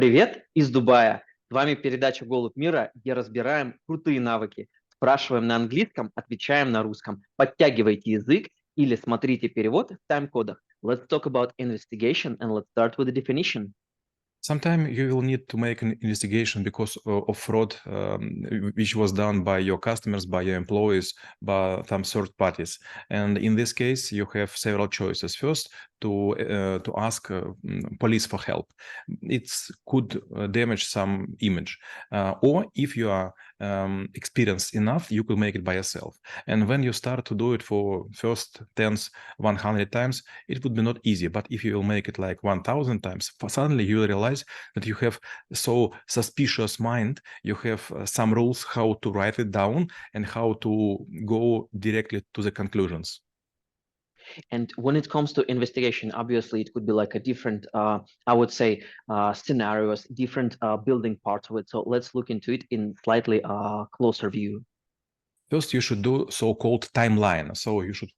Привет из Дубая. С вами передача «Голубь мира», где разбираем крутые навыки. Спрашиваем на английском, отвечаем на русском. Подтягивайте язык или смотрите перевод в тайм-кодах. Let's talk about investigation and let's start with the definition. Sometimes you will need to make an investigation because of fraud, which was done by your customers, by your employees, by some third parties. And in this case, you have several choices. First, to ask police for help. It could damage some image. Or if you are experienced enough, you could make it by yourself. And when you start to do it for first 100 times, it would be not easy. But if you will make it like 1,000 times, suddenly you will realize that you have so suspicious mind. You have some rules how to write it down and how to go directly to the conclusions. And when it comes to investigation, obviously it could be like a different, I would say, scenarios, different building parts of it. So let's look into it in slightly closer view. First, you should do so-called timeline. So you should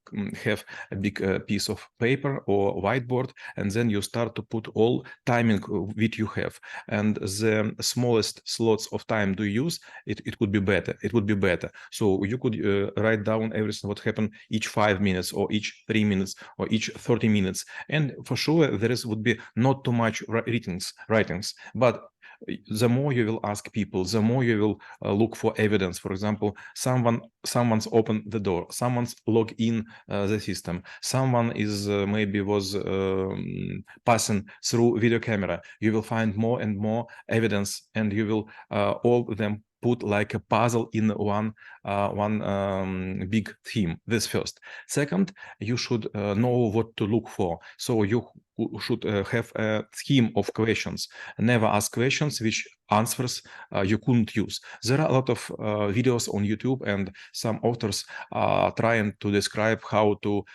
have a big piece of paper or whiteboard, and then you start to put all timing which you have. And the smallest slots of time do you use, it could be better. It would be better. So you could write down everything what happened each 5 minutes or each 3 minutes or each 30 minutes. And for sure, would be not too much writings, but the more you will ask people, the more you will look for evidence. For example, someone's opened the door, someone's logged in the system, someone is maybe was passing through video camera. You will find more and more evidence, and you will all of them put like a puzzle in one big theme. This first. Second, you should know what to look for. So you should have a scheme of questions. Never ask questions which answers you couldn't use. There are a lot of videos on YouTube, and some authors are trying to describe how to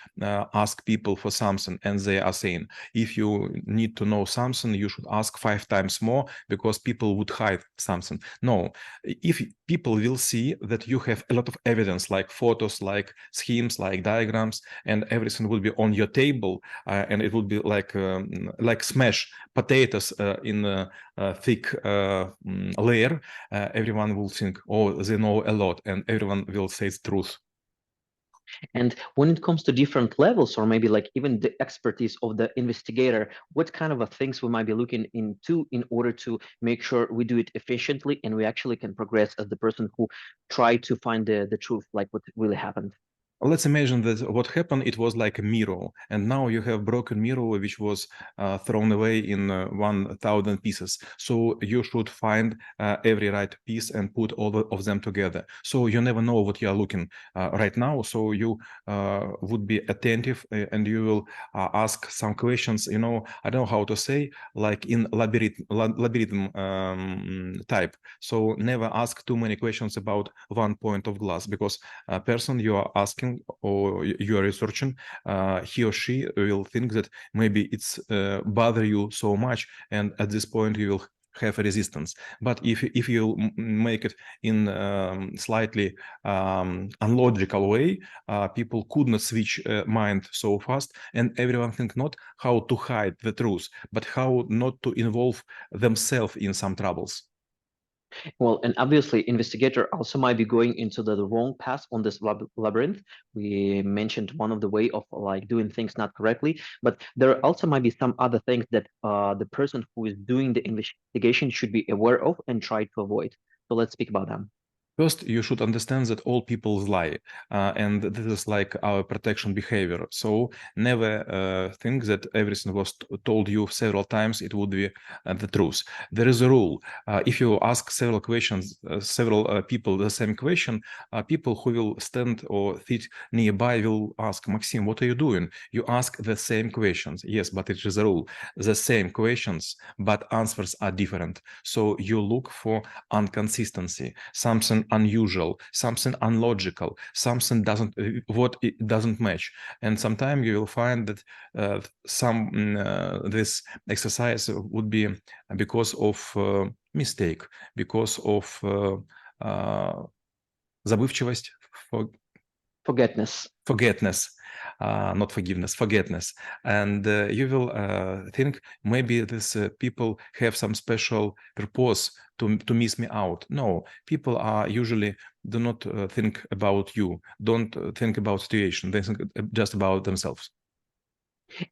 ask people for something, and they are saying, if you need to know something, you should ask 5 times more because people would hide something. No, if people will see that you have a lot of evidence, like photos, like schemes, like diagrams, and everything will be on your table, and it would be like smash potatoes in a thick layer, everyone will think, oh, they know a lot, and everyone will say the truth. And when it comes to different levels, or maybe like even the expertise of the investigator, what kind of things we might be looking into in order to make sure we do it efficiently and we actually can progress as the person who tried to find the truth, like what really happened? Let's imagine that what happened, it was like a mirror, and now you have broken mirror which was thrown away in 1,000 pieces. So you should find every right piece and put all of them together. So you never know what you are looking right now. So you would be attentive, and you will ask some questions. You know, I don't know how to say, like in labyrinth type. So never ask too many questions about one point of glass, because a person you are asking or you are researching, he or she will think that maybe it's bother you so much, and at this point you will have a resistance. But if you make it in slightly unlogical way, people could not switch mind so fast, and everyone think not how to hide the truth, but how not to involve themselves in some troubles. Well, and obviously, investigator also might be going into the wrong path on this labyrinth. We mentioned one of the way of like doing things not correctly, but there also might be some other things that the person who is doing the investigation should be aware of and try to avoid. So let's speak about them. First, you should understand that all people lie, and this is like our protection behavior. So never think that everything was told you several times, it would be the truth. There is a rule. If you ask several questions, several people the same question, people who will stand or sit nearby will ask, Maxim, what are you doing? You ask the same questions. Yes, but it is a rule. The same questions, but answers are different. So you look for inconsistency, something unusual, something unlogical, something doesn't match. And sometimes you will find that this exercise would be because of mistake, because of забывчивость, Forgetness. forgetness. not forgiveness, forgetness. And you will think maybe these people have some special purpose to miss me out. No, people are usually do not think about you, don't think about situation, they think just about themselves.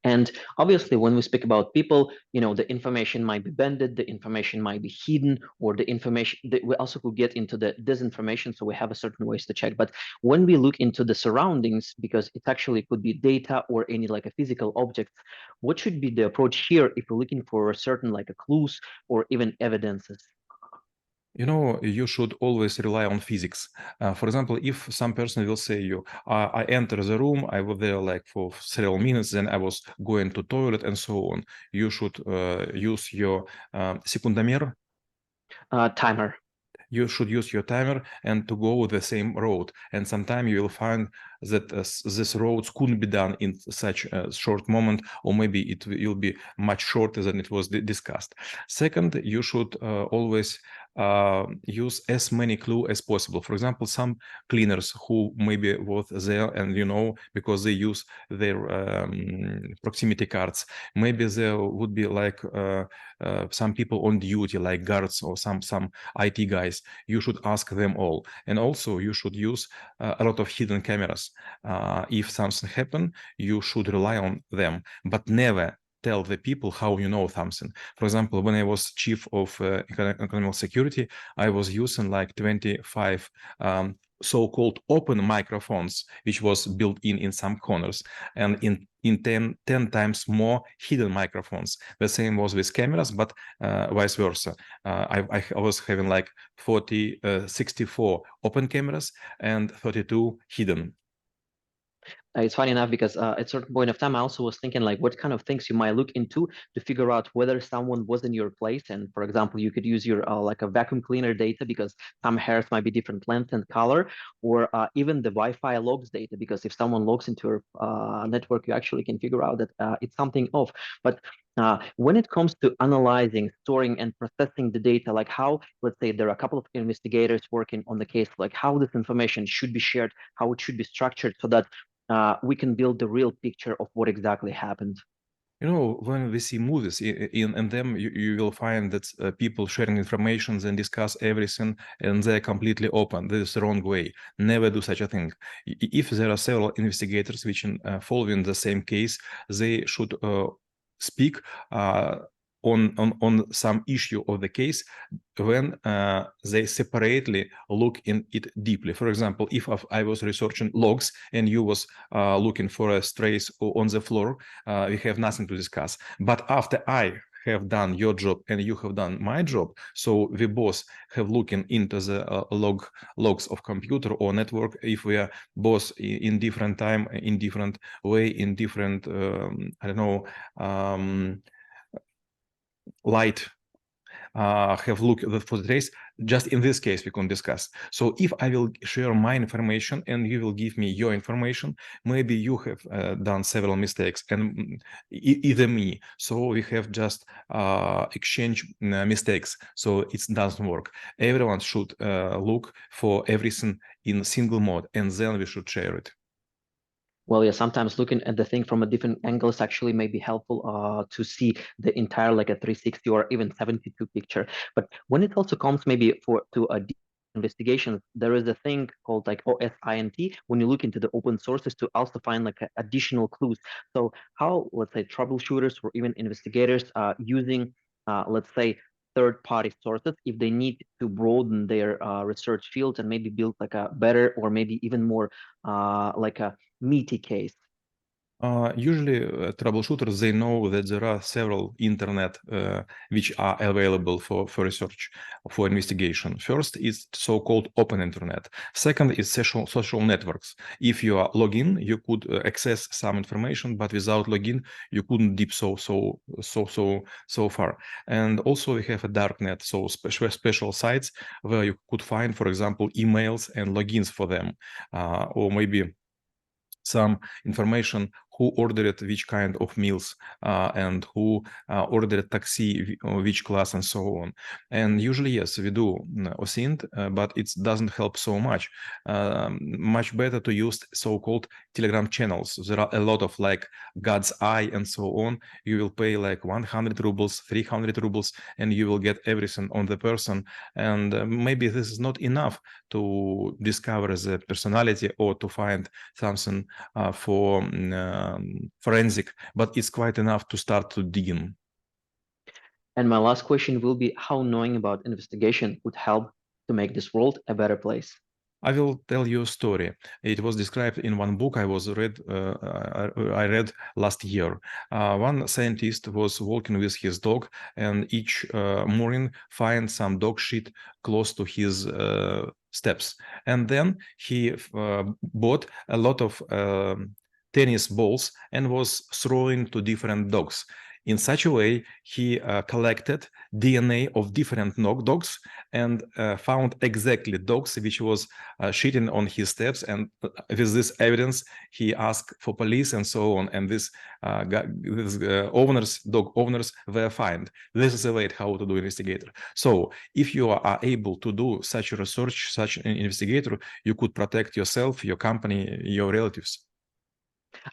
And obviously, when we speak about people, the information might be bended, the information might be hidden, or the information that we also could get into the disinformation. So we have a certain ways to check. But when we look into the surroundings, because it actually could be data or any like a physical object, what should be the approach here if we're looking for a certain like a clues or even evidences? You should always rely on physics. For example, if some person will say you, I enter the room, I was there like for several minutes, then I was going to toilet and so on. You should use your sekundometer. Timer. You should use your timer and to go the same road. And sometime you will find that this roads couldn't be done in such a short moment, or maybe it will be much shorter than it was discussed. Second, you should always use as many clues as possible. For example, some cleaners who maybe was there and because they use their proximity cards, maybe there would be like some people on duty like guards or some IT guys. You should ask them all. And also you should use a lot of hidden cameras. If something happen, you should rely on them, but never tell the people how you know something. For example, when I was chief of economic security, I was using like 25 so-called open microphones, which was built in some corners, and in 10 times more hidden microphones. The same was with cameras, but vice versa. I was having like 64 open cameras and 32 hidden. It's funny enough because at a certain point of time, I also was thinking like what kind of things you might look into to figure out whether someone was in your place. And for example, you could use your like a vacuum cleaner data because some hairs might be different length and color, or even the Wi-Fi logs data because if someone logs into your network, you actually can figure out that it's something off. But when it comes to analyzing, storing, and processing the data, like how, let's say, there are a couple of investigators working on the case, like how this information should be shared, how it should be structured so that we can build the real picture of what exactly happened. When we see movies in them, you will find that people sharing information and discuss everything, and they're completely open. This is the wrong way. Never do such a thing. If there are several investigators which following the same case, they should speak on some issue of the case when they separately look in it deeply. For example, if I was researching logs and you was looking for a strays on the floor, we have nothing to discuss. But after I have done your job and you have done my job, so we both have looking into the logs of computer or network. If we are both in different time, in different way, in different light, have looked for the trace, just in this case we can discuss. So if I will share my information and you will give me your information, maybe you have done several mistakes and either me. So we have just exchange mistakes. So it doesn't work. Everyone should look for everything in single mode, and then we should share it. Well, yeah, sometimes looking at the thing from a different angles actually may be helpful to see the entire like a 360 or even 72 picture. But when it also comes maybe to a deep investigation, there is a thing called like OSINT when you look into the open sources to also find like additional clues. So how, let's say, troubleshooters or even investigators using, let's say, third-party sources if they need to broaden their research fields and maybe build like a better or maybe even more like a meaty case. Usually troubleshooters, they know that there are several internet which are available for research, for investigation. First is so-called open internet. Second is social networks. If you are login, you could access some information, but without login, you couldn't deep so far. And also we have a dark net, so special sites where you could find, for example, emails and logins for them, or maybe some information who ordered which kind of meals and who ordered taxi, which class, and so on. And usually, yes, we do OSINT, but it doesn't help so much. Much better to use so-called Telegram channels. There are a lot of like God's Eye and so on. You will pay like 100 rubles, 300 rubles, and you will get everything on the person. And maybe this is not enough to discover the personality or to find something for forensic, but it's quite enough to start to dig in. And my last question will be how knowing about investigation would help to make this world a better place. I will tell you a story. It was described in one book I read last year. One scientist was walking with his dog, and each morning find some dog shit close to his steps. And then he bought a lot of tennis balls and was throwing to different dogs. In such a way, he collected DNA of different dogs and found exactly dogs which was shitting on his steps. And with this evidence, he asked for police and so on. And dog owners were fined. This is the way how to do investigator. So if you are able to do such a research, such an investigator, you could protect yourself, your company, your relatives.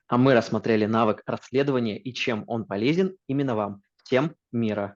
А мы рассмотрели навык расследования и чем он полезен именно вам. Всем мира!